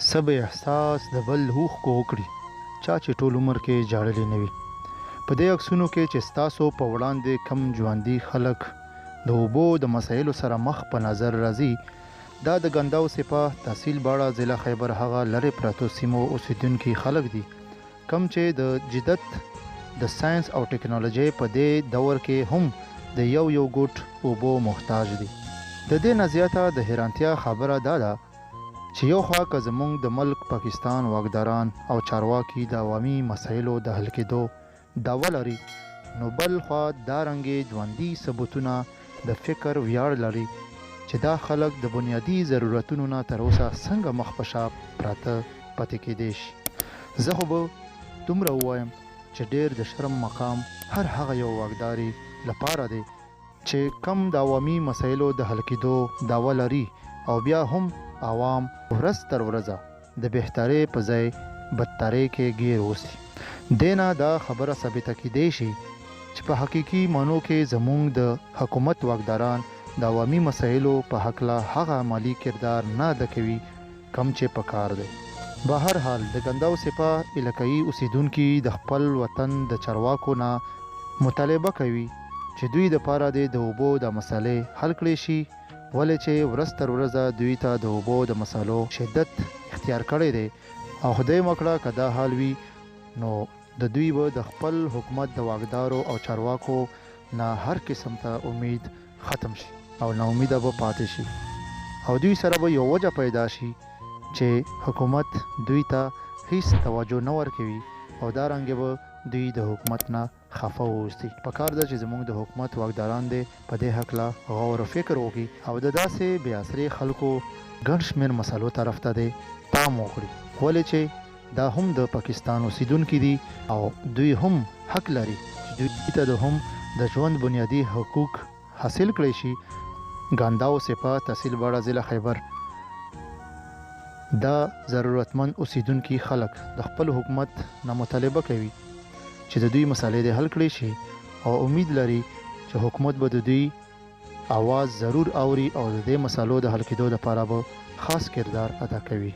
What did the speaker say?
سب احساس د بل اوښکو وکړي چا چې ټول عمر کې ژړلي نه وي. په دې عکسونو کې چې ستاسو په وړاندې کم ژوندي خلک د اوبو د مسایلو سره مخ په نظر راځي، دا د ګنداو سپاه تحصیل باړه ضلع خیبر هغه لرې پرتو سیمو اوسیدونکي خلک دي کم چې د جدت د ساينس او ټکنالوژي په دې دور کې هم د یو ګوټ اوبو محتاج دي. د دې نه زیاته د حیرانتیا خبره دا ده چې یو خوا که زمونږ د ملک پاکستان واکداران او چارواکي د عوامي مسایلو د حل کېدو دعوه لري، نو بل خوا دارنګې ژوندي ثبوتونه د فکر ویاړ لري چې دا خلک د بنیادي ضرورتونو نه تر اوسه څنګه مخ په شا پراته پاتې کېدی شي. زه خو به دومره ووایم چې ډېر د شرم مقام هر هغه یو واکداري لپاره دی چې کم د عوامي مسایلو د حل کېدو دعوه لري او بیا هم عوام ورځ تر ورځه د بهترۍ په ځای بدترۍ کې ګیر اوسي. دینا دا خبره ثابته کېدی شي چې په حقیقي معنو کې زموږ د حکومت واکداران د عوامي مسایلو په هکله هغه عملي کردار نه ادا کوي کم چې پکار دی. بهر حال د ګنداو سپاه علاقایي اوسیدونکي د خپل وطن د چارواکو نه مطالبه کوي چې دوی د پاره د اوبو د مسالې حل کړي شي، ولې چې ورځ تر ورځه دوی ته د اوبو د مسالو شدت اختیار کړی دی او خدای مکړه که دا حال وي نو د دوی به د خپل حکومت د واکدارو او چارواکو نه هر قسم ته امید ختم شي او نا امیده به پاتې شي او دوی سره به یو وجه پیدا شي چې حکومت دوی ته هیڅ توجه نه ورکوي او دارنګه به دوی د حکومت نه خفه اوسي. پکار ده چې زموږ د حکومت واکداران دې په دې هکله غور او فکر وکړي او د داسې بې اثرې خلکو ګڼ شمېر مسلو طرف ته دې پام وکړي، ولې چې دا هم د پاکستان اوسیدونکي دي او دوی هم حق لري چې دوی ته د هم د ژوند بنیادي حقوق حاصل کړي شي. ګنداو سپاه تحصیل باړه ضلع خیبر دا ضرورتمند اوسیدونکي خلک د خپل حکومت نه مطالبه کوي چې د دوی مسالې د حل کړي شي او امید لري چې حکومت به د دوی आवाज ضرور اوري او د دې مسالو د حل کېدو لپاره به خاص کردار ادا کوي.